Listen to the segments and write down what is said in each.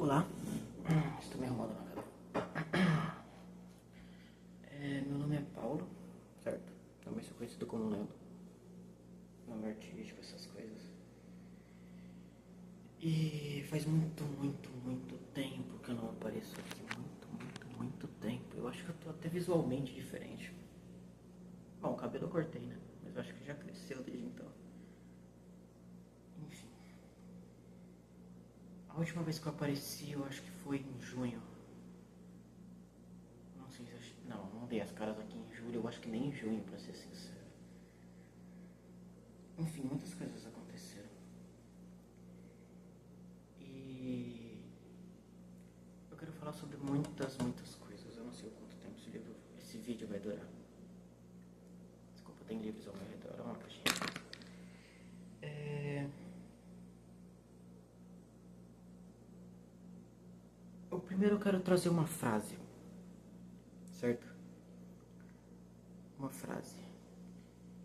Olá, estou me arrumando na cadeira. Meu nome é Paulo, certo? Também sou conhecido como Leandro, nome artístico, essas coisas. E faz muito tempo que eu não apareço aqui. Muito tempo. Eu acho que eu tô até visualmente diferente. Bom, o cabelo eu cortei, né? Mas eu acho que já cresceu desde então. Enfim. A última vez que eu apareci, eu acho que foi em junho. Não sei se eu... Não dei as caras aqui em julho. Eu acho que nem em junho, pra ser sincero. Enfim, muitas coisas aconteceram. E eu quero falar sobre muitas coisas. Eu não sei o quanto tempo esse vídeo vai durar. Desculpa, tem livros ao meu redor. Olha uma caixinha. Primeiro eu quero trazer uma frase, certo? Uma frase.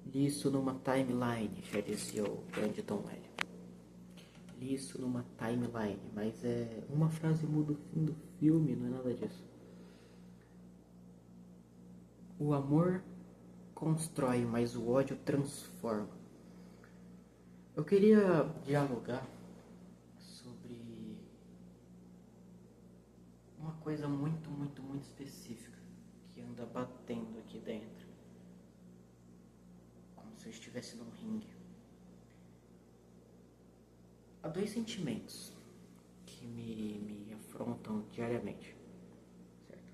Li isso numa timeline, já dizia o grande Tom L. Li isso numa timeline, mas uma frase muda o fim do filme, não é nada disso. O amor constrói, mas o ódio transforma. Eu queria dialogar sobre uma coisa muito específica que anda batendo aqui dentro, como se eu estivesse num ringue. Há dois sentimentos que me afrontam diariamente, certo?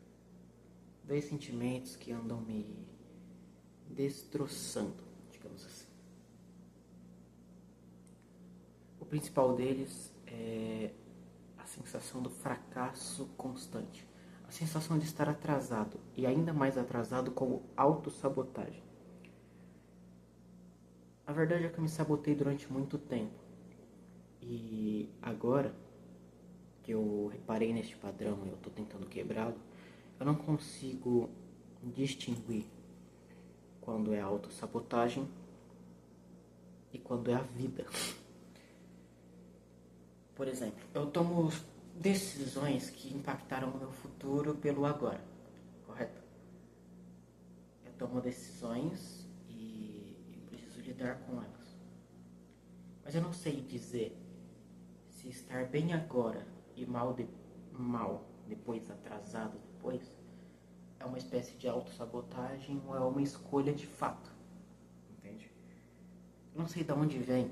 Dois sentimentos que andam me destroçando, digamos assim. O principal deles é a sensação do fracasso constante, a sensação de estar atrasado e ainda mais atrasado como autossabotagem. A verdade é que eu me sabotei durante muito tempo e agora que eu reparei neste padrão e eu estou tentando quebrá-lo, eu não consigo distinguir quando é autossabotagem e quando é a vida. Por exemplo, eu tomo decisões que impactaram o meu futuro pelo agora, correto? Eu tomo decisões e preciso lidar com elas. Mas eu não sei dizer se estar bem agora e mal depois, atrasado depois, é uma espécie de autossabotagem ou é uma escolha de fato, entende? Eu não sei de onde vem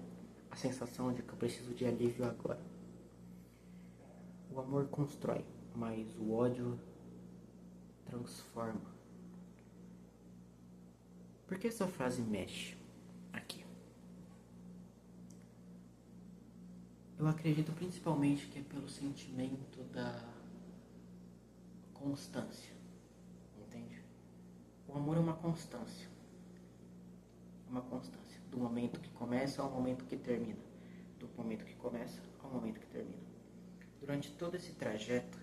a sensação de que eu preciso de alívio agora. O amor constrói, mas o ódio transforma. Por que essa frase mexe aqui? Eu acredito principalmente que é pelo sentimento da constância, entende? O amor é uma constância. Uma constância. Do momento que começa ao momento que termina. Do momento que começa ao momento que termina. Durante todo esse trajeto,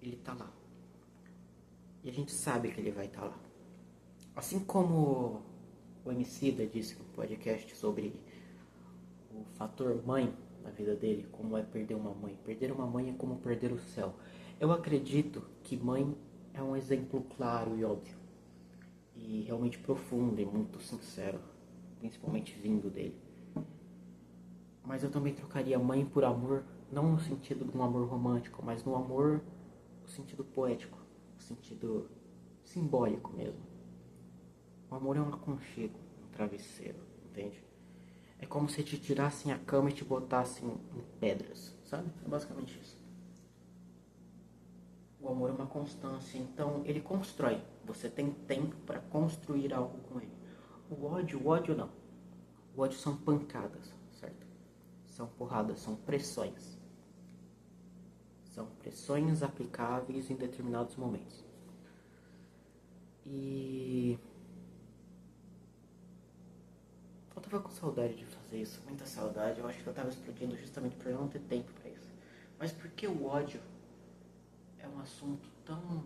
ele tá lá. E a gente sabe que ele vai estar lá. Assim como o Emicida disse no podcast sobre o fator mãe na vida dele, como é perder uma mãe. Perder uma mãe é como perder o céu. Eu acredito que mãe é um exemplo claro e óbvio. E realmente profundo e muito sincero, principalmente vindo dele. Mas eu também trocaria mãe por amor, não no sentido de um amor romântico, mas no amor no sentido poético, no sentido simbólico mesmo. O amor é um aconchego, um travesseiro, entende? É como se te tirassem a cama e te botassem em pedras, sabe? É basicamente isso. O amor é uma constância, então ele constrói. Você tem tempo para construir algo com ele. O ódio não. O ódio são pancadas, certo? São porradas, são pressões. São pressões aplicáveis em determinados momentos. E eu tava com saudade de fazer isso, muita saudade. Eu acho que eu tava explodindo justamente por não ter tempo para isso. Mas por que o ódio é um assunto tão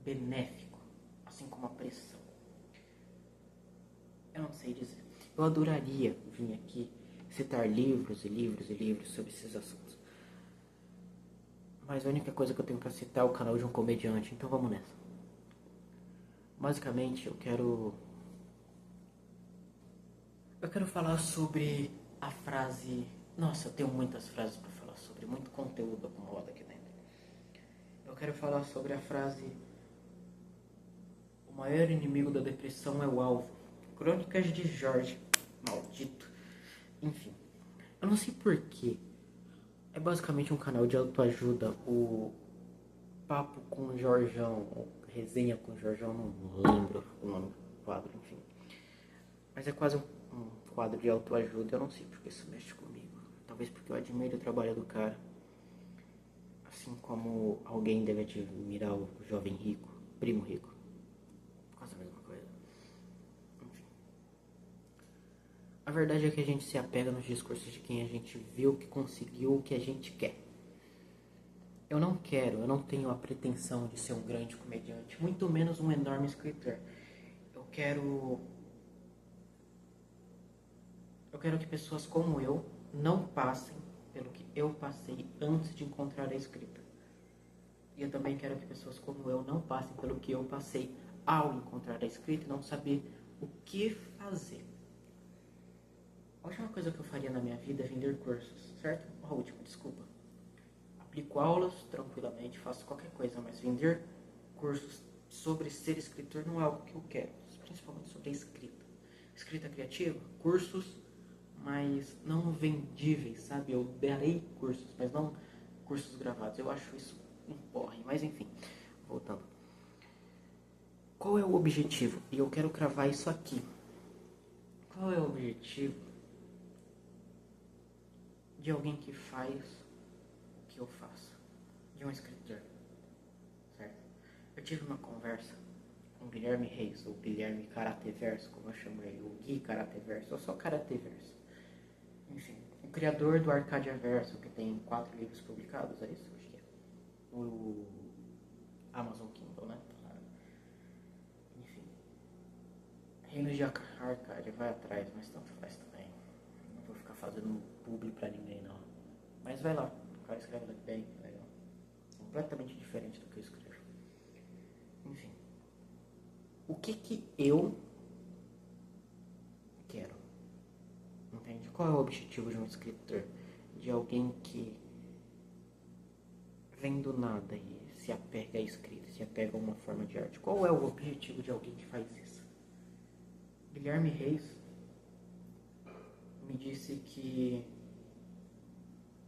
benéfico, assim como a pressão? Eu não sei dizer. Eu adoraria vir aqui citar livros e livros sobre esses assuntos. Mas a única coisa que eu tenho pra citar é o canal de um comediante, então vamos nessa. Basicamente, eu quero falar sobre a frase... Nossa, eu tenho muitas frases pra falar sobre, muito conteúdo acumulado aqui dentro. Eu quero falar sobre a frase: o maior inimigo da depressão é o alvo. Crônicas de Jorge. Maldito. Enfim, eu não sei porquê. É basicamente um canal de autoajuda. O Papo com o Jorjão, ou Resenha com o Jorjão, não lembro o nome do quadro, enfim. Mas é quase um quadro de autoajuda. Eu não sei porque isso mexe comigo. Talvez porque eu admiro o trabalho do cara. Assim como alguém deve admirar o jovem rico, primo rico. Quase a mesma coisa. Enfim. A verdade é que a gente se apega nos discursos de quem a gente viu que conseguiu o que a gente quer. Eu não tenho a pretensão de ser um grande comediante, muito menos um enorme escritor. Eu quero que pessoas como eu não passem pelo que eu passei antes de encontrar a escrita. E eu também quero que pessoas como eu não passem pelo que eu passei ao encontrar a escrita e não saber o que fazer. A última coisa que eu faria na minha vida é vender cursos, certo? A última, desculpa. Aplico aulas tranquilamente, faço qualquer coisa, mas vender cursos sobre ser escritor não é algo que eu quero, principalmente sobre a escrita. Escrita criativa, cursos, mas não vendíveis, sabe? Eu darei cursos, mas não cursos gravados. Eu acho isso um porre, mas enfim, voltando. Qual é o objetivo? E eu quero cravar isso aqui. Qual é o objetivo de alguém que faz o que eu faço? De um escritor, certo? Eu tive uma conversa com o Guilherme Reis, ou Guilherme Karateverso, como eu chamo ele, o Gui Karateverso, ou só Karateverso. Enfim, o criador do Arcadia Verso, que tem 4 livros publicados, é isso? Acho que é. O Amazon Kindle, né? Enfim. Reinos de Arcadia, vai atrás, mas tanto faz também. Não vou ficar fazendo publi pra ninguém, não. Mas vai lá, o cara escreve bem, legal. Completamente diferente do que eu escrevo. Enfim. O que eu quero? Entende? Qual é o objetivo de um escritor? De alguém que vem do nada e se apega à escrita, se apega a uma forma de arte. Qual é o objetivo de alguém que faz isso? Guilherme Reis me disse que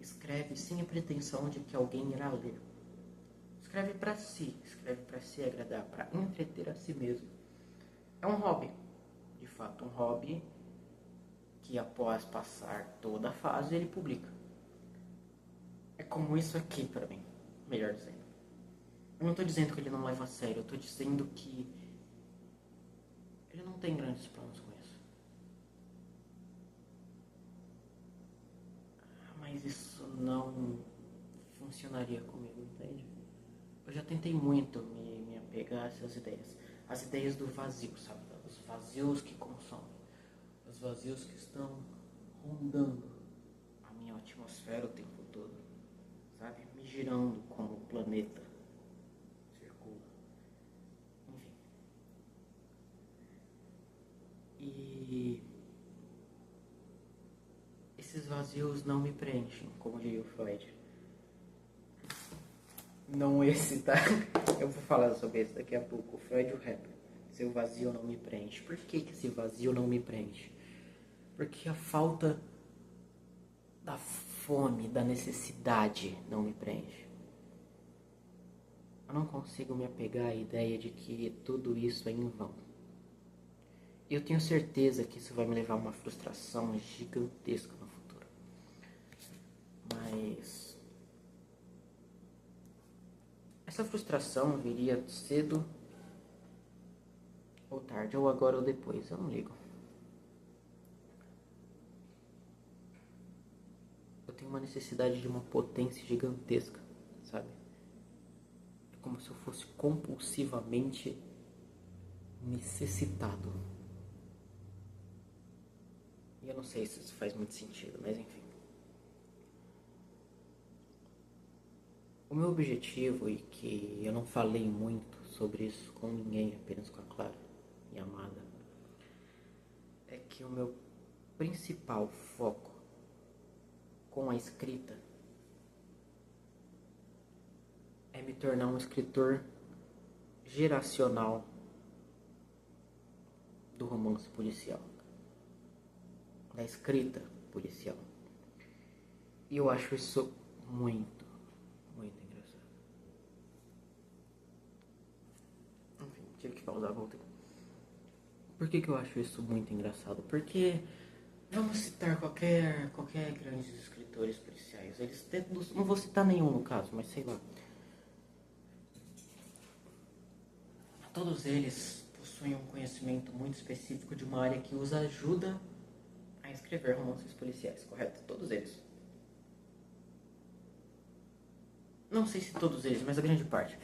escreve sem a pretensão de que alguém irá ler. Escreve para si agradar, para entreter a si mesmo. É um hobby, de fato, um hobby que após passar toda a fase ele publica. É como isso aqui para mim, melhor dizendo. Eu não estou dizendo que ele não leva a sério, eu estou dizendo que ele não tem grandes planos com isso. Mas isso não funcionaria comigo, entende? Eu já tentei muito me apegar a essas ideias. As ideias do vazio, sabe? Os vazios que consomem. Os vazios que estão rondando a minha atmosfera o tempo todo. Sabe? Me girando como o planeta circula. Enfim. E esses vazios não me preenchem, como diria o Freud. Não esse, tá? Eu vou falar sobre isso daqui a pouco. O Freud e o rapper. Seu vazio não me preenche. Por que esse vazio não me preenche? Porque a falta da fome, da necessidade não me preenche. Eu não consigo me apegar à ideia de que tudo isso é em vão. Eu tenho certeza que isso vai me levar a uma frustração gigantesca no futuro. Mas essa frustração viria cedo ou tarde, ou agora ou depois, eu não ligo. Eu tenho uma necessidade de uma potência gigantesca, sabe? É como se eu fosse compulsivamente necessitado. E eu não sei se isso faz muito sentido, mas enfim. O meu objetivo, e que eu não falei muito sobre isso com ninguém, apenas com a Clara, minha amada, é que o meu principal foco com a escrita é me tornar um escritor geracional do romance policial, da escrita policial. E eu acho isso muito, muito engraçado. Enfim, tive que pausar, voltei. Por que eu acho isso muito engraçado? Porque vamos citar qualquer grandes escritores policiais. Não vou citar nenhum no caso, mas sei lá. Todos eles possuem um conhecimento muito específico de uma área que os ajuda a escrever romances policiais, correto? Todos eles. Não sei se todos eles, mas a grande parte.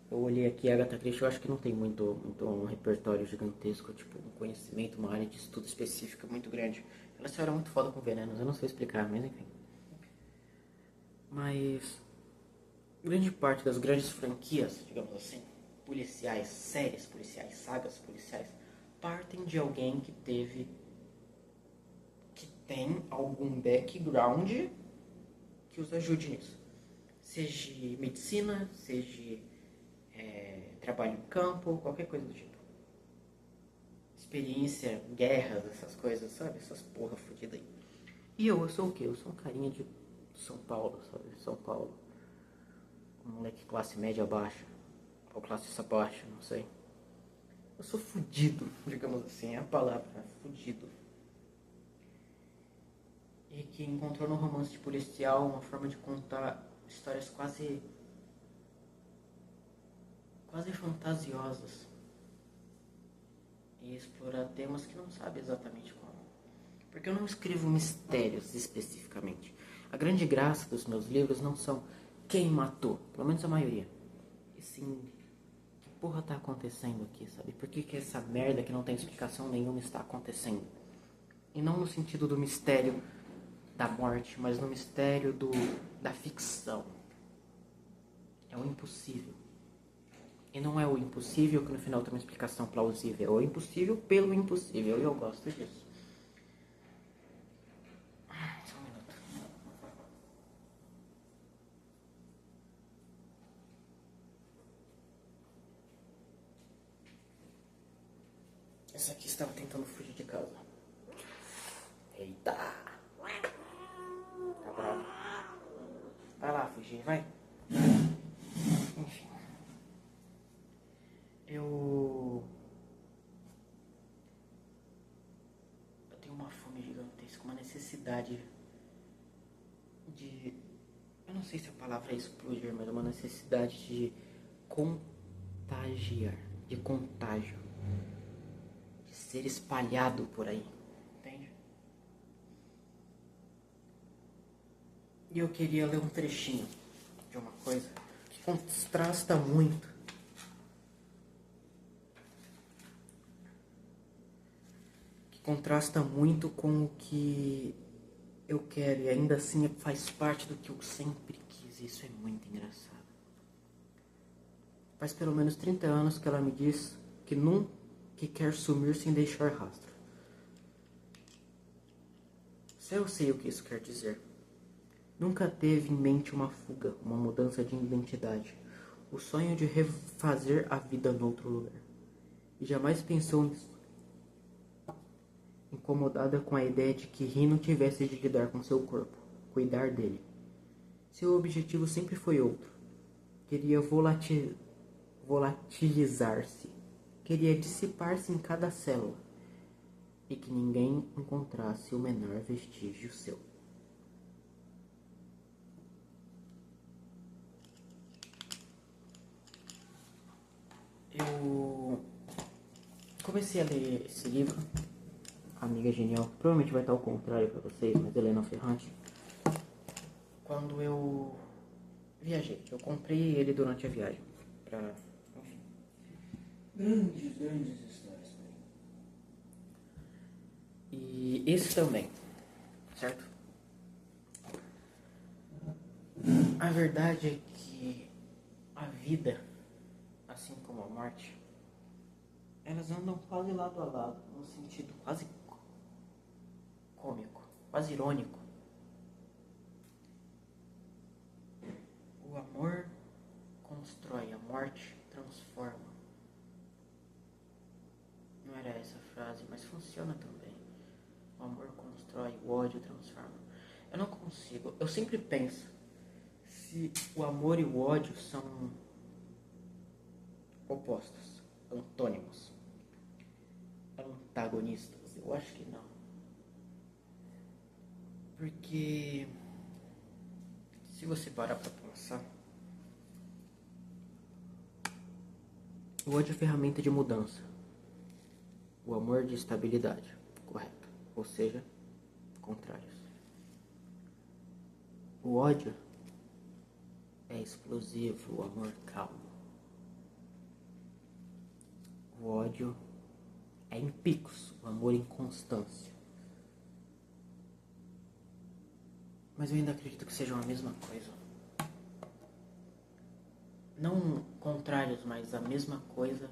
Eu olhei aqui a Agatha Christie, eu acho que não tem muito um repertório gigantesco, tipo, um conhecimento, uma área de estudo específica muito grande. Ela só era muito foda com venenos, eu não sei explicar, mas enfim. Mas grande parte das grandes franquias, digamos assim, policiais, séries policiais, sagas policiais, partem de alguém que tem algum background que os ajude nisso. Seja medicina, seja trabalho em campo, qualquer coisa do tipo. Experiência, guerras, essas coisas, sabe? Essas porra fodida aí. E eu sou o quê? Eu sou um carinha de São Paulo, sabe? São Paulo. Um moleque classe média baixa. Ou classe baixa, não sei. Eu sou fudido, digamos assim, é a palavra, né? Fudido. E que encontrou no romance policial uma forma de contar histórias quase fantasiosas e explorar temas que não sabe exatamente como. Porque eu não escrevo mistérios especificamente. A grande graça dos meus livros não são quem matou, pelo menos a maioria, e sim que porra tá acontecendo aqui, sabe? Por que essa merda que não tem explicação nenhuma está acontecendo? E não no sentido do mistério da morte, mas no mistério da ficção. É o impossível. E não é o impossível que no final tem uma explicação plausível. É o impossível pelo impossível. E eu gosto disso. Só um minuto. Essa aqui estava tentando fugir de casa. Eita! Tá bravo. Vai lá, fugir, vai. Enfim. Eu tenho uma fome gigantesca, uma necessidade de... Eu não sei se a palavra é explodir, mas é uma necessidade de contagiar. De contágio. De ser espalhado por aí. Entende? E eu queria ler um trechinho de uma coisa que contrasta muito. Que contrasta muito com o que eu quero e ainda assim faz parte do que eu sempre quis. Isso é muito engraçado. Faz pelo menos 30 anos que ela me diz que quer sumir sem deixar rastro. Só eu sei o que isso quer dizer. Nunca teve em mente uma fuga, uma mudança de identidade, o sonho de refazer a vida noutro lugar. E jamais pensou nisso. Incomodada com a ideia de que Rino tivesse de lidar com seu corpo, cuidar dele. Seu objetivo sempre foi outro. Queria volatilizar-se. Queria dissipar-se em cada célula. E que ninguém encontrasse o menor vestígio seu. Eu comecei a ler esse livro, Amiga Genial, provavelmente vai estar ao contrário para vocês, mas Helena Ferrante, quando eu viajei. Eu comprei ele durante a viagem, pra, enfim, grandes histórias. E esse também, certo? A verdade é que que a vida, assim como a morte, elas andam quase lado a lado, num sentido quase cômico, quase irônico. O amor constrói, a morte transforma. Não era essa a frase, mas funciona também. O amor constrói, o ódio transforma. Eu não consigo, eu sempre penso se o amor e o ódio são opostos, antônimos, antagonistas. Eu acho que não. Porque se você parar pra pensar, o ódio é ferramenta de mudança, o amor de estabilidade, correto? Ou seja, contrários. O ódio é explosivo, o amor calmo. O ódio é em picos, o amor em constância. Mas eu ainda acredito que sejam a mesma coisa. Não contrários, mas a mesma coisa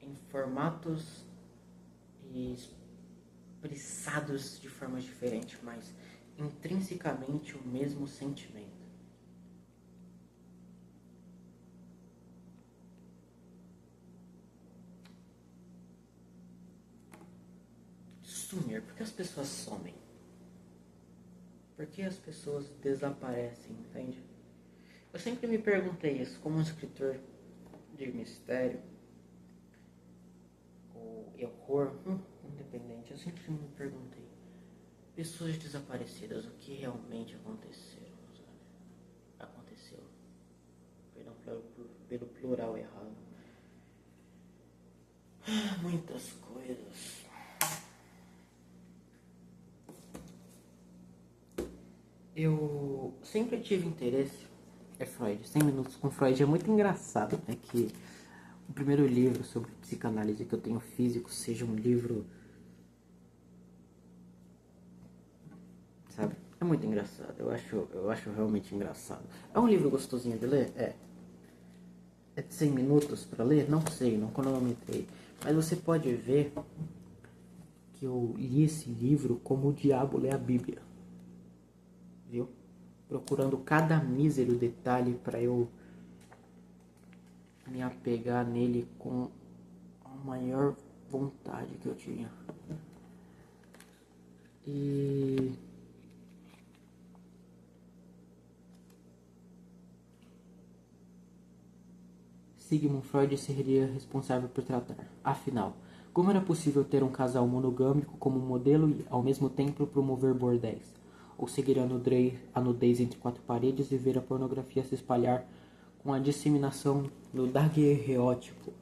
em formatos e expressados de formas diferentes, mas intrinsecamente o mesmo sentimento. Sumir, por que as pessoas somem? Por que as pessoas desaparecem, entende? Eu sempre me perguntei isso, como um escritor de mistério ou horror, independente, eu sempre me perguntei, pessoas desaparecidas, o que realmente aconteceu, sabe? Aconteceu. Perdão pelo plural errado. Muitas coisas. Eu sempre tive interesse. É Freud, 100 minutos com Freud é muito engraçado, né? Que o primeiro livro sobre psicanálise que eu tenho físico seja um livro, sabe? É muito engraçado, eu acho realmente engraçado. É um livro gostosinho de ler? É de 100 minutos pra ler? Não sei, não cronometrei. Mas você pode ver que eu li esse livro como o diabo lê a Bíblia. Viu? Procurando cada mísero detalhe para eu me apegar nele com a maior vontade que eu tinha. E Sigmund Freud seria responsável por tratar. Afinal, como era possível ter um casal monogâmico como modelo e, ao mesmo tempo, promover bordéis? Ou seguir a nudez entre quatro paredes e ver a pornografia se espalhar com a disseminação do daguerreótipo?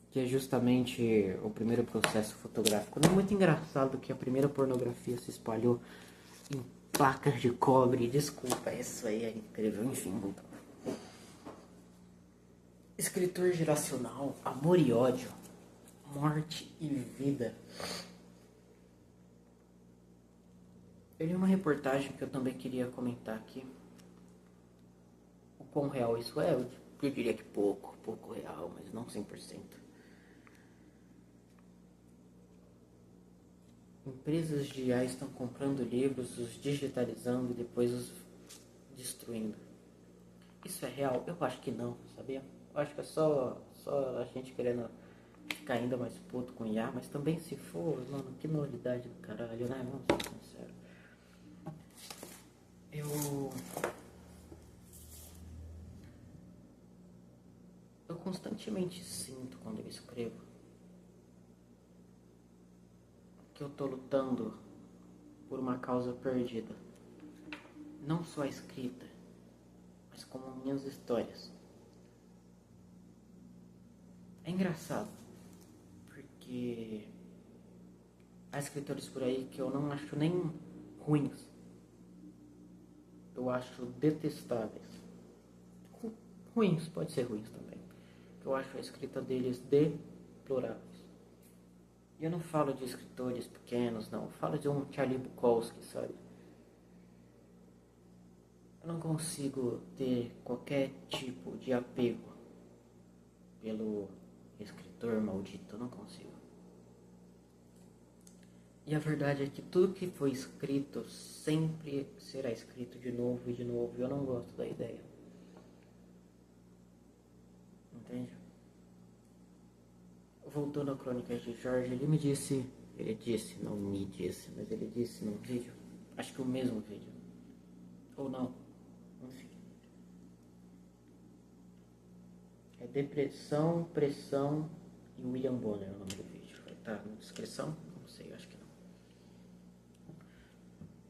Que é justamente o primeiro processo fotográfico. Não é muito engraçado que a primeira pornografia se espalhou em placas de cobre. Desculpa, isso aí é incrível. Enfim, então. Escritor geracional, amor e ódio, morte e vida. Eu li uma reportagem que eu também queria comentar aqui. O quão real isso é? Eu diria que pouco real, mas não 100%. Empresas de IA estão comprando livros, os digitalizando e depois os destruindo. Isso é real? Eu acho que não, sabia? Eu acho que é só a gente querendo ficar ainda mais puto com IA, mas também se for, mano, que novidade do caralho, né? Vamos ser sinceros. Eu constantemente sinto quando eu escrevo que eu tô lutando por uma causa perdida. Não só a escrita, mas como minhas histórias. É engraçado, porque há escritores por aí que eu não acho nem ruins. Eu acho detestáveis. Ruins, pode ser ruins também. Eu acho a escrita deles deploráveis. E eu não falo de escritores pequenos, não. Eu falo de um Charlie Bukowski, sabe? Eu não consigo ter qualquer tipo de apego pelo escritor maldito, eu não consigo. E a verdade é que tudo que foi escrito sempre será escrito de novo e de novo, e eu não gosto da ideia. Entende? Voltando a Crônicas de Jorge, ele disse, não me disse, mas ele disse num vídeo, acho que o mesmo vídeo, ou não, enfim. É Depressão, Pressão e William Bonner é o nome do vídeo. Vai estar na descrição? Não sei, acho que não.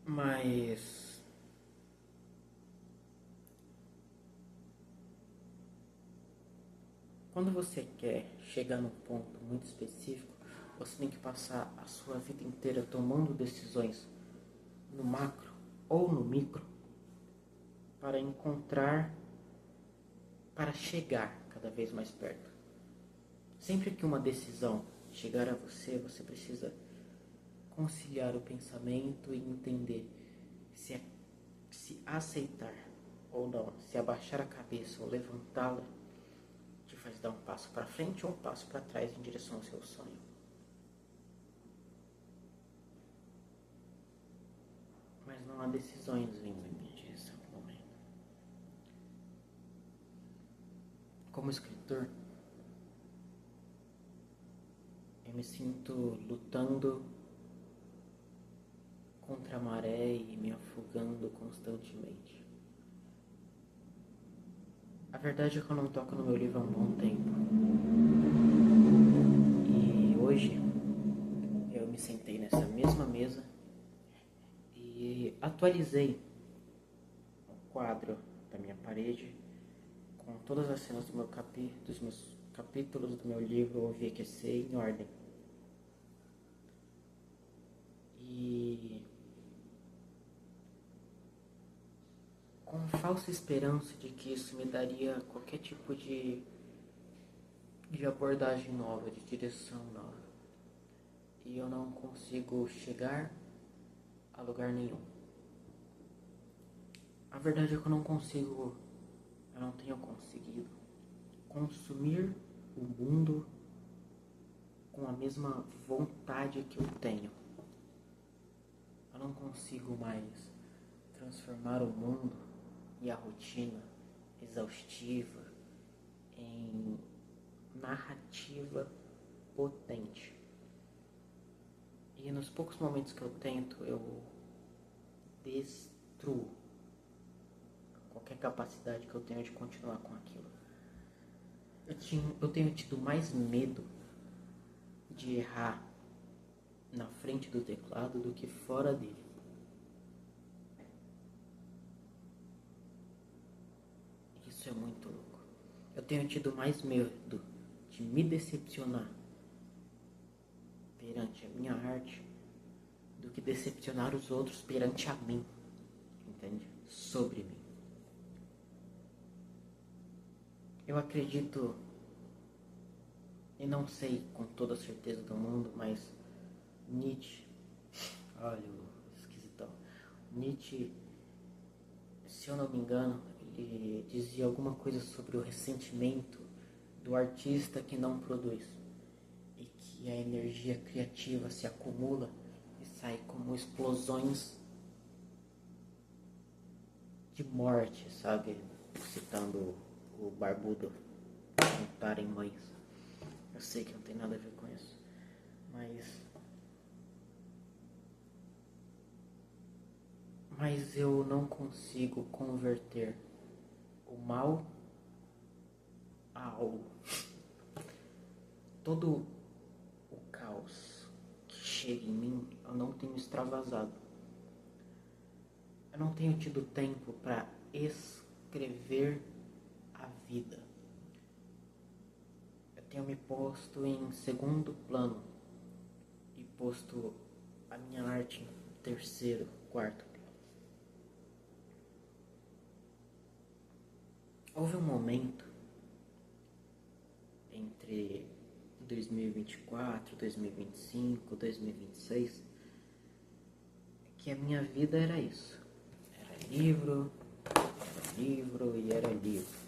Mas quando você quer chegar num ponto muito específico, você tem que passar a sua vida inteira tomando decisões no macro ou no micro para chegar cada vez mais perto. Sempre que uma decisão chegar a você, você precisa conciliar o pensamento e entender se aceitar ou não, se abaixar a cabeça ou levantá-la te faz dar um passo para frente ou um passo para trás em direção ao seu sonho. Mas não há decisões vindo em minha direção no momento. Como escritor, eu me sinto lutando contra a maré e me afogando constantemente. A verdade é que eu não toco no meu livro há um bom tempo. E hoje eu me sentei nessa mesma mesa e atualizei o quadro da minha parede com todas as cenas dos meus capítulos do meu livro O VQC em ordem. E com falsa esperança de que isso me daria qualquer tipo de abordagem nova, de direção nova. E eu não consigo chegar a lugar nenhum. A verdade é que eu não tenho conseguido consumir o mundo com a mesma vontade que eu tenho. Eu não consigo mais transformar o mundo e a rotina exaustiva em narrativa potente. E nos poucos momentos que eu tento, eu destruo qualquer capacidade que eu tenho de continuar com aquilo. Eu tenho tido mais medo de errar na frente do teclado do que fora dele. Isso é muito louco. Eu tenho tido mais medo de me decepcionar perante a minha arte do que decepcionar os outros perante a mim, entende? Sobre mim. Eu acredito, e não sei com toda a certeza do mundo, mas Nietzsche, olha o esquisitão, Nietzsche, se eu não me engano, ele dizia alguma coisa sobre o ressentimento do artista que não produz e que a energia criativa se acumula e sai como explosões de morte, sabe? Citando o Barbudo Cantarem Mães. Eu sei que não tem nada a ver com isso, mas eu não consigo converter o mal a algo. Todo o caos que chega em mim, eu não tenho extravasado. Eu não tenho tido tempo para escrever a vida. Eu tenho me posto em segundo plano e posto a minha arte em terceiro, quarto plano. Houve um momento entre 2024, 2025, 2026 que a minha vida era isso. Era livro, livro e era livro.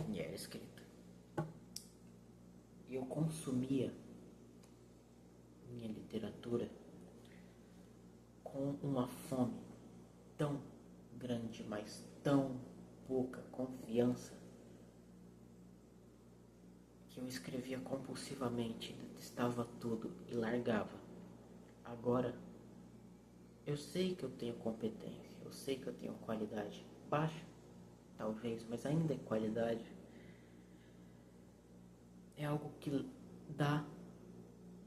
E era escrita. E eu consumia minha literatura com uma fome tão grande, mas tão pouca confiança, que eu escrevia compulsivamente, detestava tudo e largava. Agora, eu sei que eu tenho competência, eu sei que eu tenho qualidade baixa, talvez, mas ainda é qualidade. É algo que dá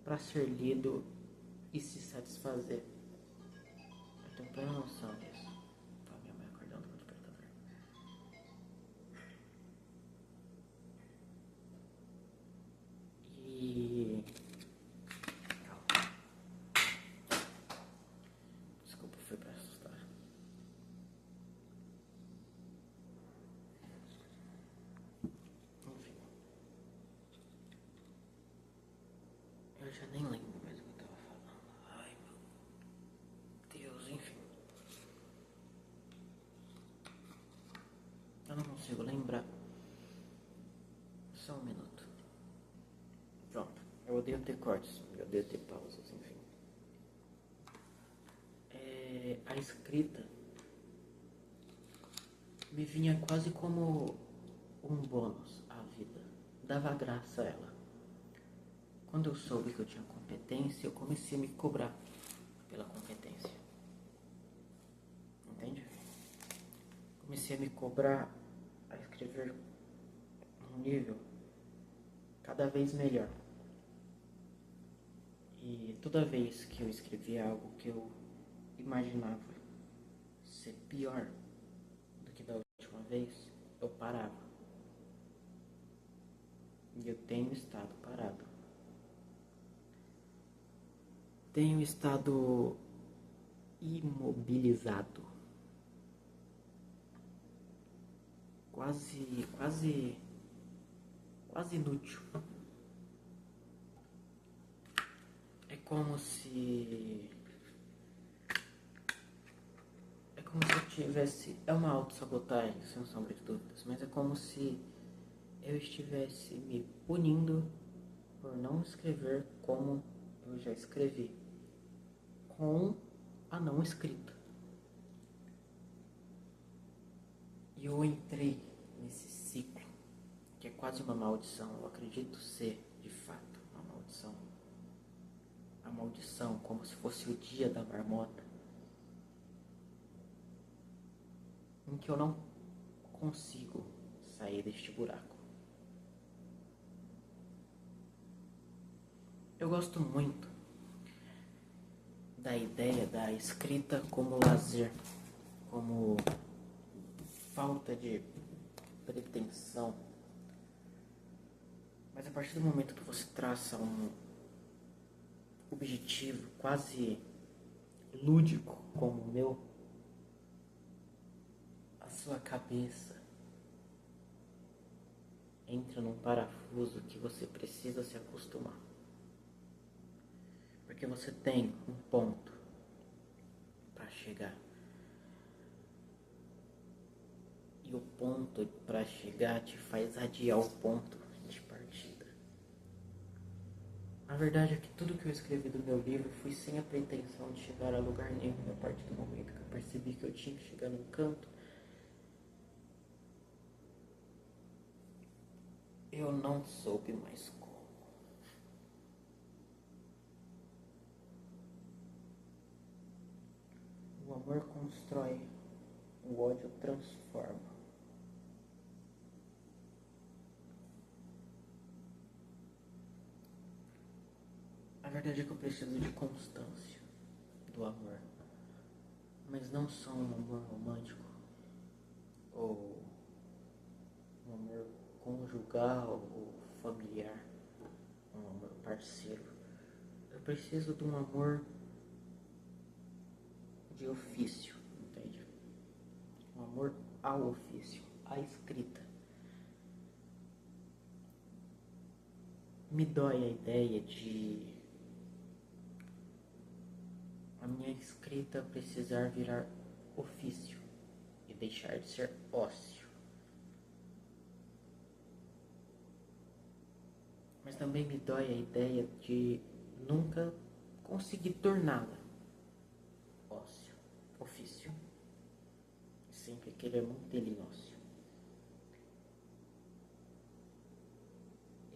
para ser lido e se satisfazer. Eu tenho plena noção disso. Tá, minha mãe acordando com o despertador. E... Calma. Desculpa, foi pra assustar. Enfim. Eu já nem lembro mais o que eu tava falando. Ai, meu Deus, enfim. Eu não consigo lembrar. Só um minuto. Pronto. Eu odeio ter cortes. Eu odeio ter pausas, enfim. A escrita me vinha quase como um bônus à vida. Dava graça a ela. Quando eu soube que eu tinha competência, eu comecei a me cobrar pela competência. Entende? Comecei a me cobrar a escrever num nível cada vez melhor. E toda vez que eu escrevia algo que eu imaginava ser pior do que da última vez, eu parava. E eu tenho estado parado. Tenho estado imobilizado. Quase inútil. É como se eu tivesse... É uma autossabotagem, sem sombra de dúvidas, mas é como se eu estivesse me punindo por não escrever como eu já escrevi, com a não escrita. E eu entrei nesse ciclo, que é quase uma maldição. Eu acredito ser, de fato, uma maldição. A maldição, como se fosse o dia da marmota, em que eu não consigo sair deste buraco. Eu gosto muito da ideia da escrita como lazer, como falta de pretensão. Mas a partir do momento que você traça um objetivo quase lúdico como o meu, a sua cabeça entra num parafuso que você precisa se acostumar. Porque você tem um ponto para chegar. E o ponto para chegar te faz adiar o ponto de partida. A verdade é que tudo que eu escrevi do meu livro fui sem a pretensão de chegar a lugar nenhum. A partir do momento que eu percebi que eu tinha que chegar num canto, eu não soube mais como. O amor constrói, o ódio transforma. A verdade é que eu preciso de constância do amor, mas não só um amor romântico ou um amor conjugal ou familiar, um amor parceiro. Eu preciso de um amor de ofício, entende? Um amor ao ofício, à escrita. Me dói a ideia de a minha escrita precisar virar ofício. e deixar de ser ócio. Mas também me dói a ideia de nunca conseguir torná-la ócio, ofício. Sempre querer manter em ócio.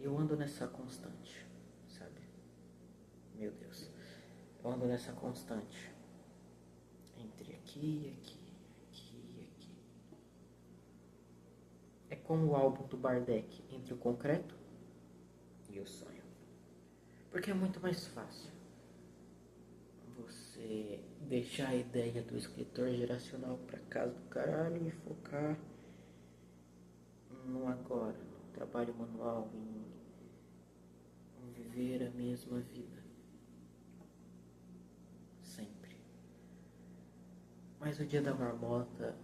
Eu ando nessa constante, sabe? Meu Deus. Eu ando nessa constante. Entre aqui, aqui, aqui e aqui. É como o álbum do Bardec, entre o concreto e o sonho. Porque é muito mais fácil você deixar a ideia do escritor geracional pra casa do caralho e focar no agora, no trabalho manual, em viver a mesma vida. Sempre. Mas o dia da marmota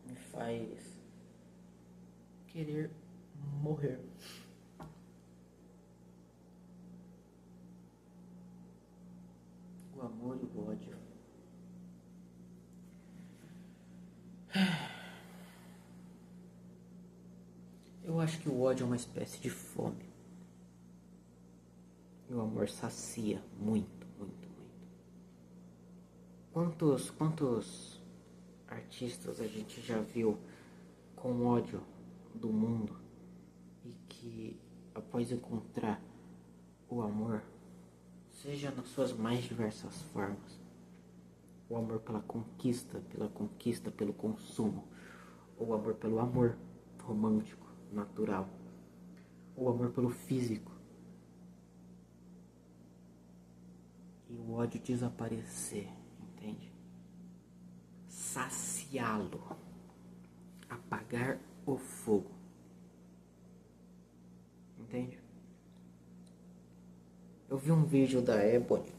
me faz querer morrer. O amor e o ódio. Eu acho que o ódio é uma espécie de fome. E o amor sacia muito, muito, muito. Quantos artistas a gente já viu com ódio do mundo e que após encontrar o amor, seja nas suas mais diversas formas, o amor pela conquista, pelo consumo, ou o amor pelo amor romântico, natural, o amor pelo físico, e o ódio desaparecer, entende? Saciá-lo, apagar o fogo, entende? Eu vi um vídeo da Ebony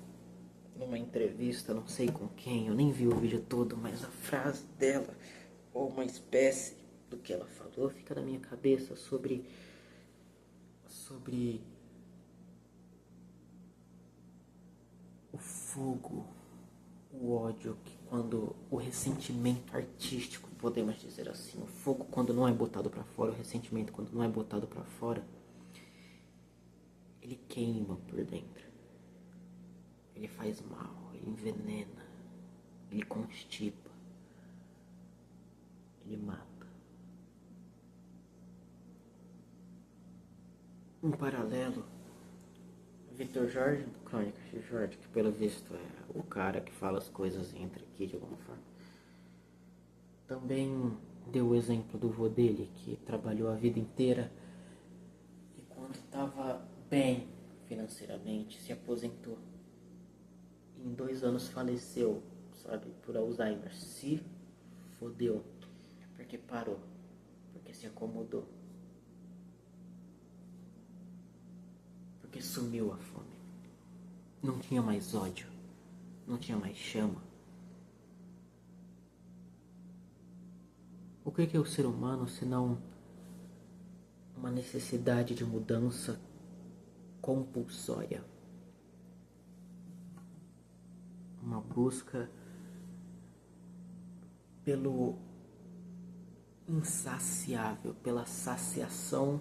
numa entrevista, não sei com quem, eu nem vi o vídeo todo, mas a frase dela, ou uma espécie do que ela falou, fica na minha cabeça sobre o fogo, o ódio, que quando o ressentimento artístico, podemos dizer assim, o fogo quando não é botado pra fora, o ressentimento quando não é botado pra fora, ele queima por dentro, ele faz mal, ele envenena, ele constipa, ele mata. Um paralelo, Vitor Jorge, do Crônicas de Jorge, que pelo visto é o cara que fala as coisas e entra aqui de alguma forma, também deu o exemplo do vô dele, que trabalhou a vida inteira e quando estava bem financeiramente se aposentou. Em 2 anos faleceu, sabe, por Alzheimer. Se fodeu, porque parou, porque se acomodou, porque sumiu a fome. Não tinha mais ódio, não tinha mais chama. O que é o ser humano senão uma necessidade de mudança compulsória? Uma busca pelo insaciável, pela satisfação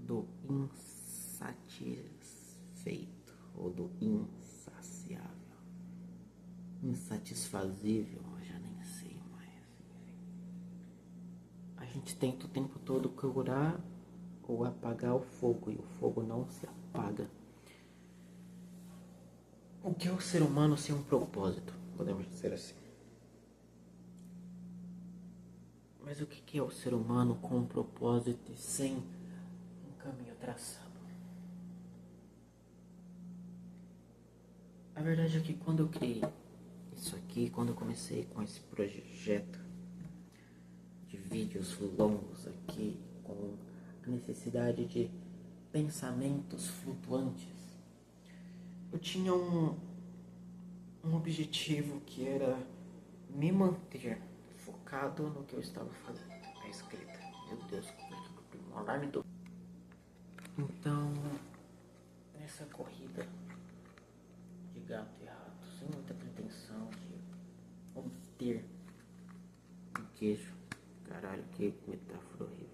do insatisfeito ou do insaciável. Insatisfazível, eu já nem sei mais. A gente tenta o tempo todo curar ou apagar o fogo e o fogo não se apaga. O que é o ser humano sem um propósito? Podemos dizer assim. Mas o que é o ser humano com um propósito e sem um caminho traçado? A verdade é que quando eu criei isso aqui, quando eu comecei com esse projeto de vídeos longos aqui, com a necessidade de pensamentos flutuantes, eu tinha um objetivo que era me manter focado no que eu estava fazendo. A escrita. Meu Deus, um alarme do... Então, nessa corrida de gato e rato, sem muita pretensão de queijo. Caralho, que metáfora horrível.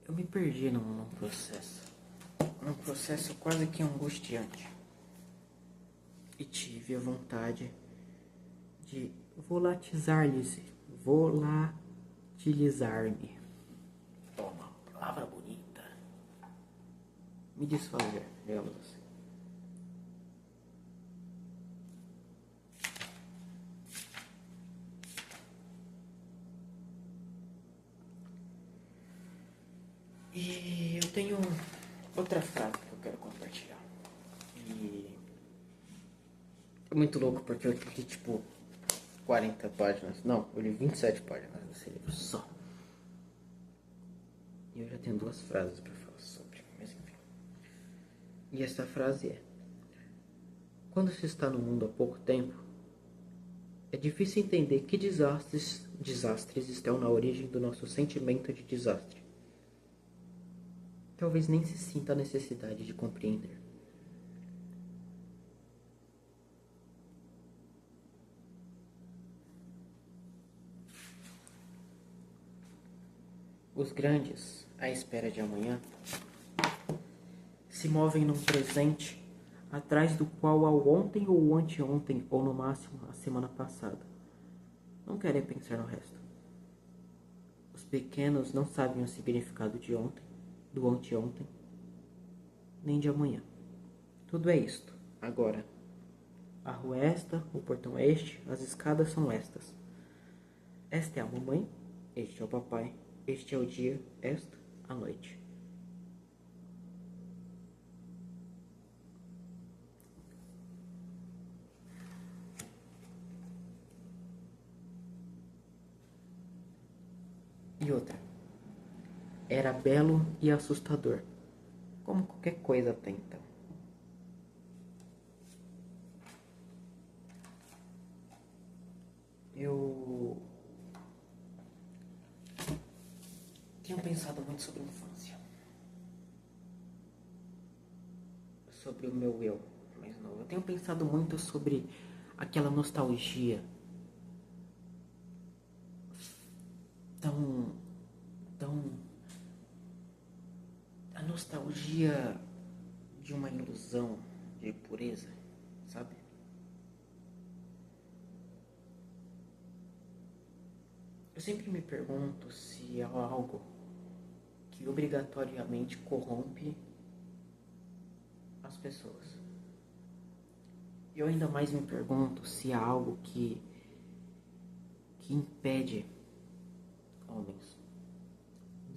Eu me perdi num processo quase que angustiante. E tive a vontade de volatilizar-me. Toma, palavra bonita. Me desfazer, digamos assim. E eu tenho outra frase que eu quero compartilhar. E é muito louco porque eu li tipo 40 páginas. Não, eu li 27 páginas desse livro só. E eu já tenho 2 frases para falar sobre, mas enfim. E essa frase é: quando se está no mundo há pouco tempo, é difícil entender que desastres estão na origem do nosso sentimento de desastre. Talvez nem se sinta a necessidade de compreender. Os grandes, à espera de amanhã, se movem num presente atrás do qual ao ontem ou o anteontem, ou no máximo a semana passada. Não querem pensar no resto. Os pequenos não sabem o significado de ontem, do anteontem, nem de amanhã. Tudo é isto, agora. A rua é esta, o portão é este, as escadas são estas. Esta é a mamãe, este é o papai, este é o dia, esta a noite. E outra. Era belo e assustador, como qualquer coisa até então. Eu tenho pensado muito sobre a infância. Sobre o meu eu mais novo. Eu tenho pensado muito sobre aquela nostalgia tão a nostalgia de uma ilusão de pureza, sabe? Eu sempre me pergunto se há algo que obrigatoriamente corrompe as pessoas. E eu ainda mais me pergunto se há algo que impede homens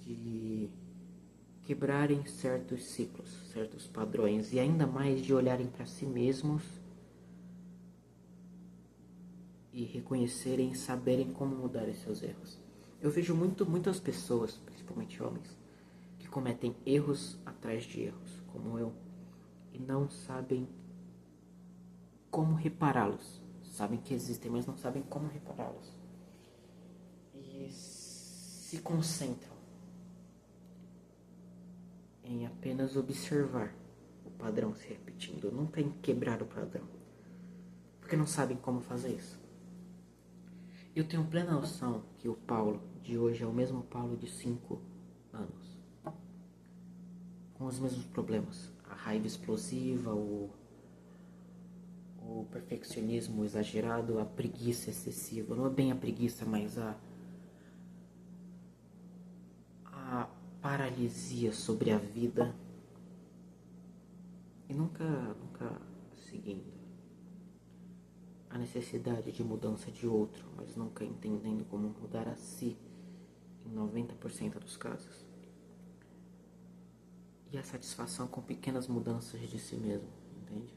de quebrarem certos ciclos, certos padrões, e ainda mais de olharem para si mesmos e reconhecerem e saberem como mudar esses seus erros. Eu vejo muitas pessoas, principalmente homens, que cometem erros atrás de erros, como eu, e não sabem como repará-los. Sabem que existem, mas não sabem como repará-los. E se concentram em apenas observar o padrão se repetindo, nunca em quebrar o padrão, porque não sabem como fazer isso. Eu tenho plena noção que o Paulo de hoje é o mesmo Paulo de 5 anos, com os mesmos problemas, a raiva explosiva, o perfeccionismo exagerado, a preguiça excessiva. Não é bem a preguiça, mas a paralisia sobre a vida, e nunca seguindo a necessidade de mudança de outro, mas nunca entendendo como mudar a si em 90% dos casos. E a satisfação com pequenas mudanças de si mesmo, entende?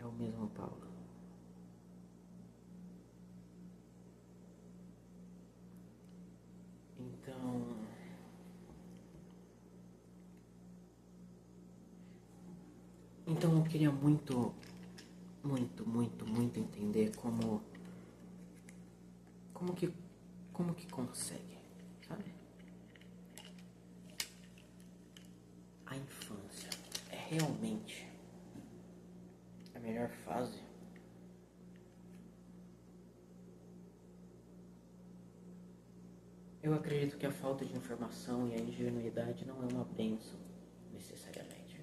É o mesmo Paulo. Então eu queria muito entender como que consegue, sabe? A infância. realmente a melhor fase, eu acredito que a falta de informação e a ingenuidade não é uma bênção, necessariamente.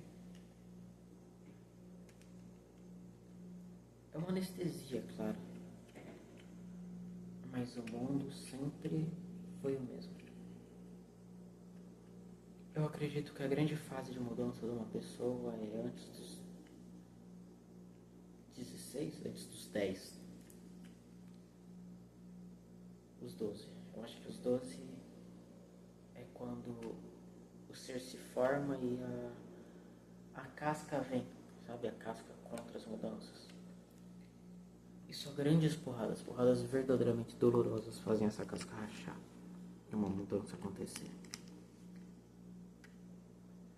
É uma anestesia, claro. Mas o mundo sempre foi o mesmo. Eu acredito que a grande fase de mudança de uma pessoa é antes dos 16, antes dos 10. Os 12. Eu acho que os 12 é quando o ser se forma e a casca vem, sabe? A casca contra as mudanças. E só grandes porradas, porradas verdadeiramente dolorosas fazem essa casca rachar e uma mudança acontecer.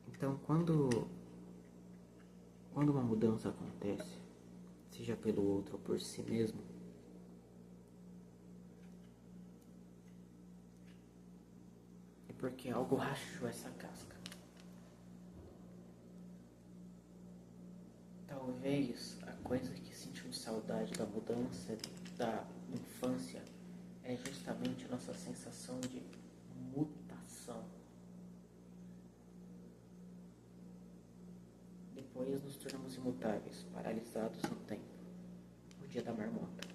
Então, quando uma mudança acontece, seja pelo outro ou por si mesmo, é porque algo rachou essa casca. Talvez a coisa que sentimos saudade da mudança da infância é justamente a nossa sensação de mutação. Depois nos tornamos imutáveis, paralisados no tempo. O dia da marmota.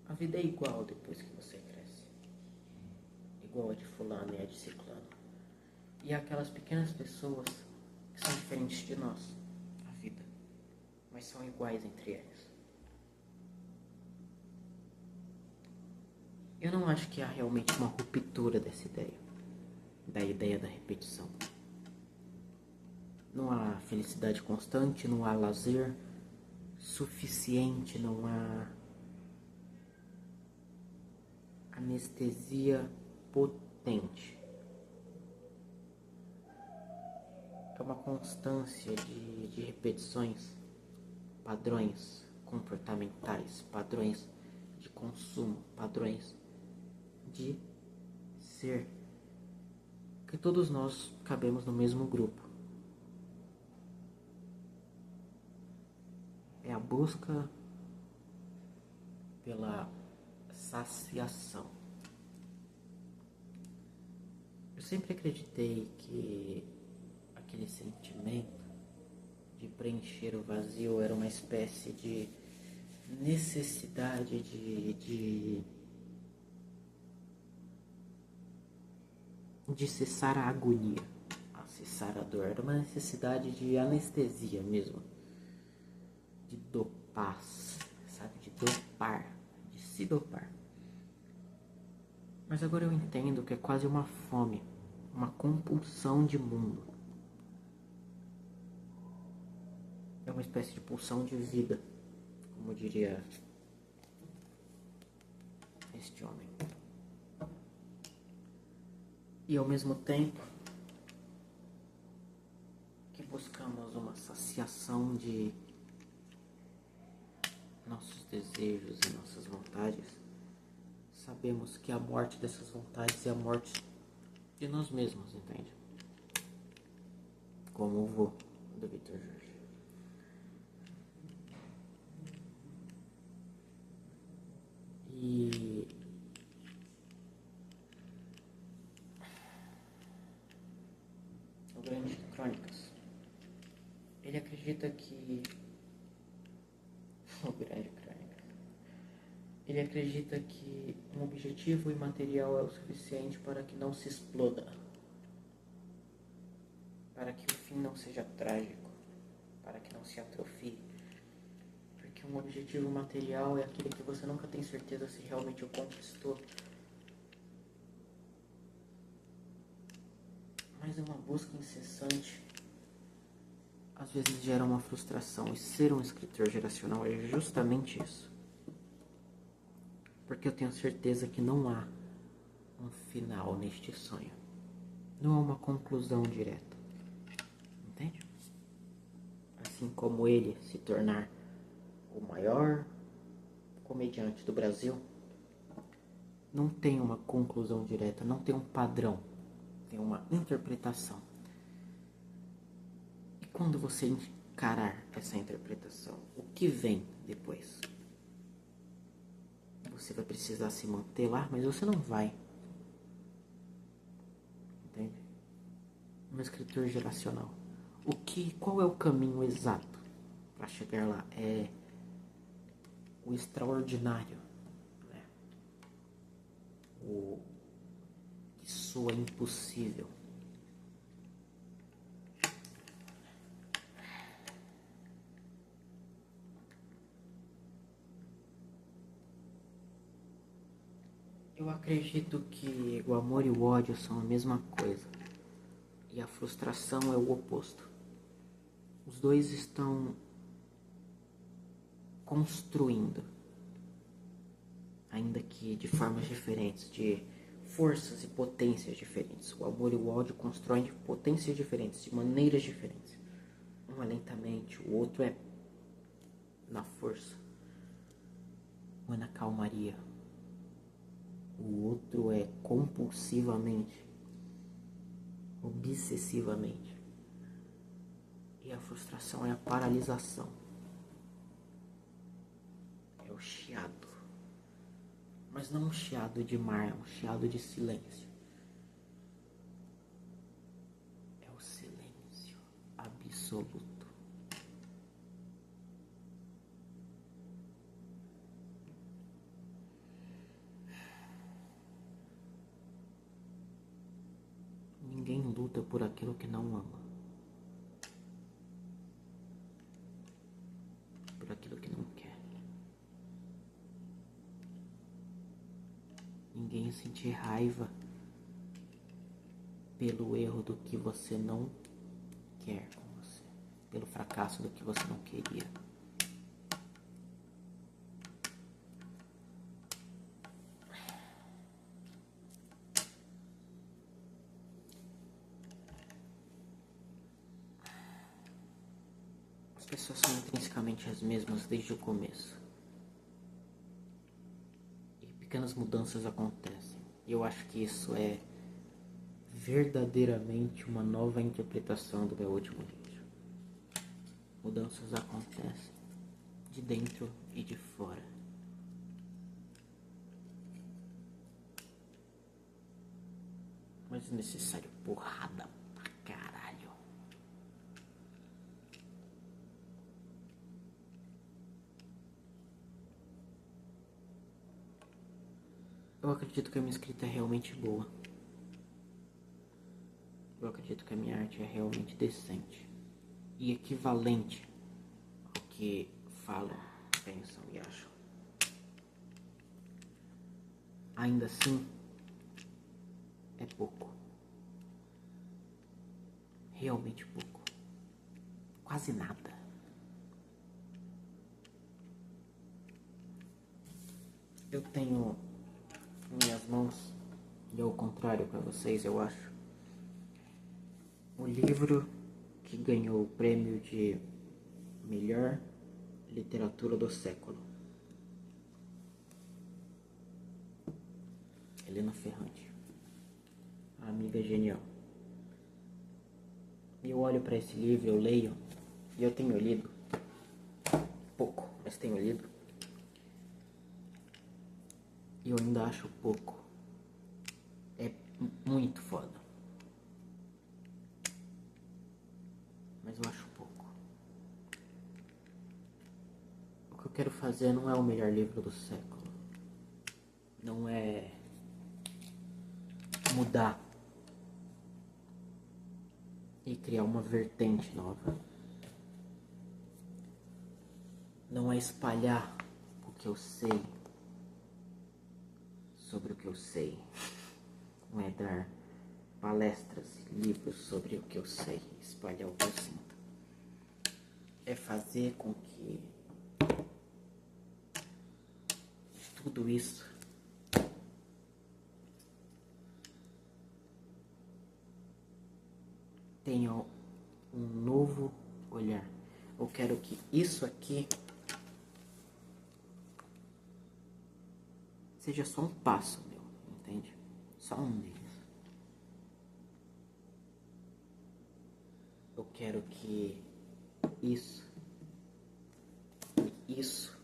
A vida é igual depois que você cresce. Igual a de fulano e a de ciclano. E aquelas pequenas pessoas que são diferentes de nós, a vida, mas são iguais entre eles. Eu não acho que há realmente uma ruptura dessa ideia, da ideia da repetição. Não há felicidade constante, não há lazer suficiente, não há anestesia potente. É uma constância de repetições, padrões comportamentais, padrões de consumo, padrões de ser. Que todos nós cabemos no mesmo grupo. É a busca pela saciação. Eu sempre acreditei que aquele sentimento de preencher o vazio era uma espécie de necessidade de cessar a agonia, a cessar a dor. Era uma necessidade de anestesia mesmo, de dopar, sabe? De dopar, de se dopar. Mas agora eu entendo que é quase uma fome, uma compulsão de mundo. É uma espécie de pulsão de vida, como diria este homem. E ao mesmo tempo que buscamos uma saciação de nossos desejos e nossas vontades, sabemos que a morte dessas vontades é a morte de nós mesmos, entende? Como o vô do Victor Jorge. E o Grande Crônicas, ele acredita que o Grande Crônicas, ele acredita que um objetivo imaterial é o suficiente para que não se exploda, para que o fim não seja trágico, para que não se atrofie. Porque um objetivo material é aquele que você nunca tem certeza se realmente o conquistou. Mas uma busca incessante às vezes gera uma frustração. E ser um escritor geracional é justamente isso. Porque eu tenho certeza que não há um final neste sonho. Não há uma conclusão direta. Entende? Assim como ele se tornar o maior comediante do Brasil, não tem uma conclusão direta, não tem um padrão, tem uma interpretação. quando você encarar essa interpretação, o que vem depois? Você vai precisar se manter lá, mas você não vai. Entende? Um escritor geracional. Qual é o caminho exato para chegar lá? É o extraordinário, né? O que soa impossível. Eu acredito que o amor e o ódio são a mesma coisa. E a frustração é o oposto. Os dois estão construindo, ainda que de formas diferentes, de forças e potências diferentes. O amor e o ódio constroem de potências diferentes, de maneiras diferentes. Um é lentamente, o outro é na força. Um é na calmaria. O outro é compulsivamente, obsessivamente. E a frustração é a paralisação. É o chiado. Mas não um chiado de mar, é um chiado de silêncio. É o silêncio absoluto. Ninguém luta por aquilo que não ama. Por aquilo que não quer. Ninguém sente raiva pelo erro do que você não quer com você. Pelo fracasso do que você não queria. As pessoas são intrinsecamente as mesmas desde o começo. E pequenas mudanças acontecem. E eu acho que isso é verdadeiramente uma nova interpretação do meu último livro. Mudanças acontecem de dentro e de fora. Mas é necessário porrada pra caralho. Eu acredito que a minha escrita é realmente boa. Eu acredito que a minha arte é realmente decente e equivalente ao que falam, pensam e acham. Ainda assim, é pouco. Realmente pouco. Quase nada. Eu tenho em minhas mãos, e ao contrário para vocês, eu acho, o livro que ganhou o prêmio de melhor literatura do século. Helena Ferrante, a amiga genial. E eu olho para esse livro, eu leio, e eu tenho lido pouco, mas tenho lido. E eu ainda acho pouco. É muito foda. Mas eu acho pouco. O que eu quero fazer não é o melhor livro do século. Não é mudar e criar uma vertente nova. Não é espalhar o que eu sei sobre o que eu sei. Não é dar palestras e livros sobre o que eu sei, espalhar o que eu sinto. É fazer com que tudo isso tenha um novo olhar. Eu quero que isso aqui seja só um passo meu, entende? Só um deles. Eu quero que isso, e isso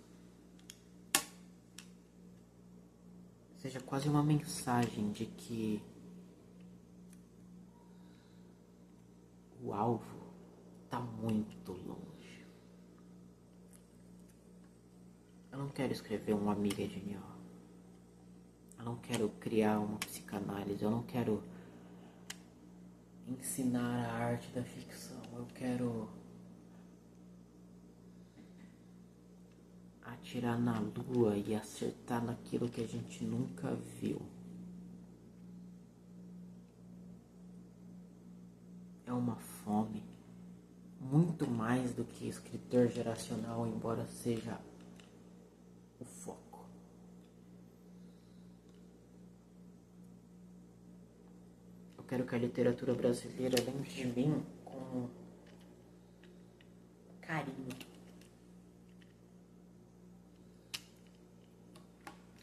seja quase uma mensagem de que o alvo está muito longe. Eu não quero escrever uma amiga genial. Eu não quero criar uma psicanálise. Eu não quero ensinar a arte da ficção. Eu quero atirar na lua e acertar naquilo que a gente nunca viu. É uma fome muito mais do que escritor geracional, embora seja o foco. Eu quero que a literatura brasileira lembre de mim com carinho.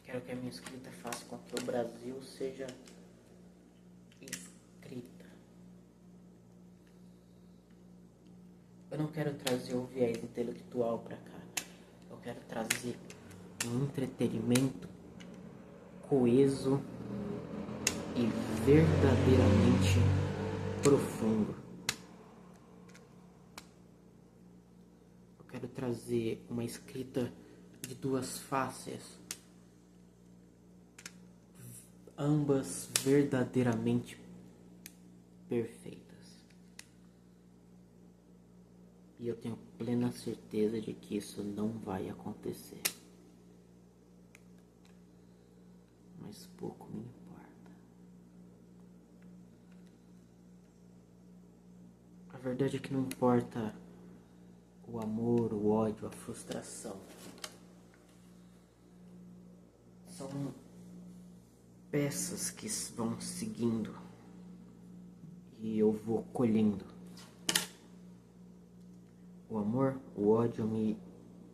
Quero que a minha escrita faça com que o Brasil seja escrita. Eu não quero trazer o viés intelectual pra cá. Eu quero trazer um entretenimento coeso e verdadeiramente profundo. Eu quero trazer uma escrita de duas faces, ambas verdadeiramente perfeitas. E eu tenho plena certeza de que isso não vai acontecer. Mas pouco me importa. A verdade é que não importa o amor, o ódio, a frustração. São peças que vão seguindo e eu vou colhendo. O amor, o ódio me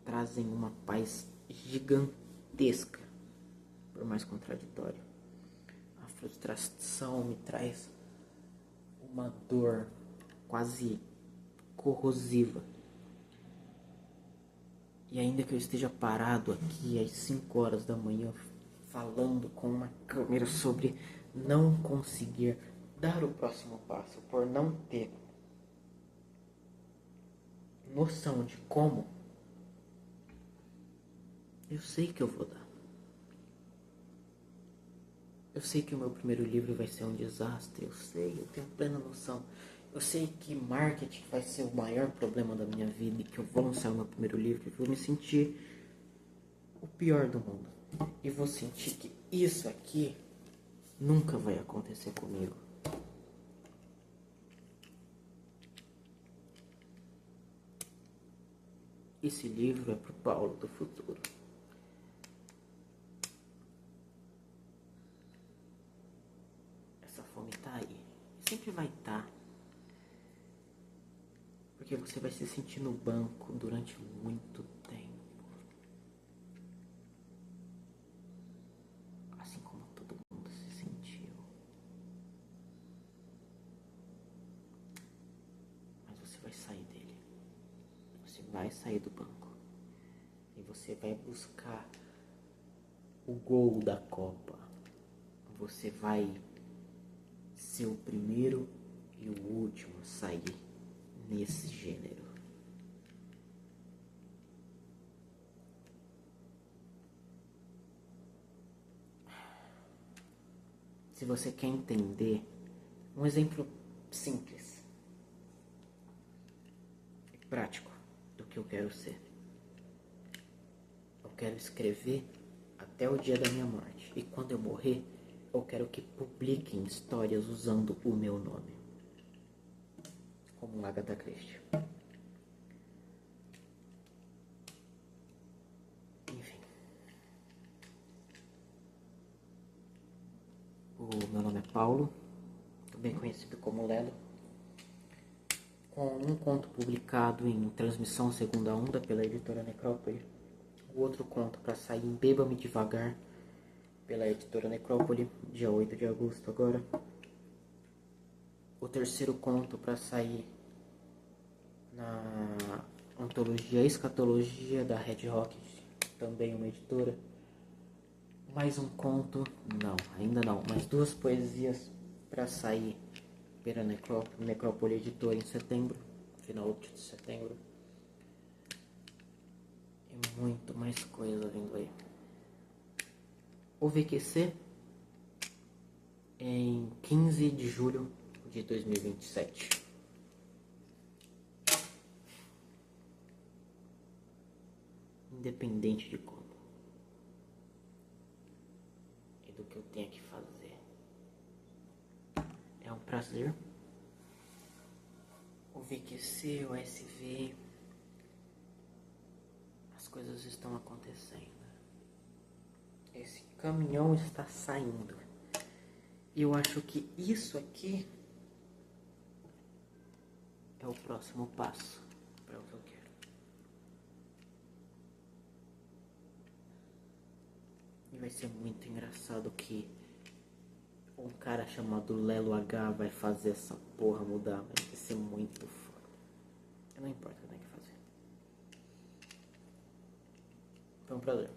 trazem uma paz gigantesca, por mais contraditório. A frustração me traz uma dor quase corrosiva. E ainda que eu esteja parado aqui às 5 horas da manhã falando com uma câmera sobre não conseguir dar o próximo passo, por não ter noção de como, eu sei que eu vou dar. Eu sei que o meu primeiro livro vai ser um desastre, eu sei, eu tenho plena noção. Eu sei que marketing vai ser o maior problema da minha vida e que eu vou lançar o meu primeiro livro e vou me sentir o pior do mundo. E vou sentir que isso aqui nunca vai acontecer comigo. Esse livro é pro Paulo do futuro. Essa fome tá aí. Sempre vai estar. Porque você vai se sentir no banco durante muito tempo. Assim como todo mundo se sentiu. Mas você vai sair dele. Você vai sair do banco. E você vai buscar o gol da Copa. Você vai ser o primeiro e o último a sair nesse gênero. Se você quer entender, um exemplo simples e prático do que eu quero ser. Eu quero escrever até o dia da minha morte. E quando eu morrer, eu quero que publiquem histórias usando o meu nome. Como Agatha Christie. Enfim. O meu nome é Paulo, também conhecido como Lelo. Com um conto publicado em Transmissão Segunda Onda pela editora Necrópole. O outro conto para sair em Beba-me Devagar pela editora Necrópole, dia 8 de agosto agora. O terceiro conto para sair na Ontologia e Escatologia, da Red Rocket, também uma editora. Mais um conto, não, ainda não, mais 2 poesias para sair pela Necrópole Editora em setembro, final de setembro. E muito mais coisa vindo aí. O VQC em 15 de julho de 2027. Independente de como e do que eu tenha que fazer. É um prazer. O VQC, o SV, as coisas estão acontecendo. Esse caminhão está saindo. E eu acho que isso aqui é o próximo passo para o que eu quero. E vai ser muito engraçado que um cara chamado Lelo H vai fazer essa porra mudar, mas vai ser muito foda. Não importa o que eu tenho que fazer. Foi um prazer.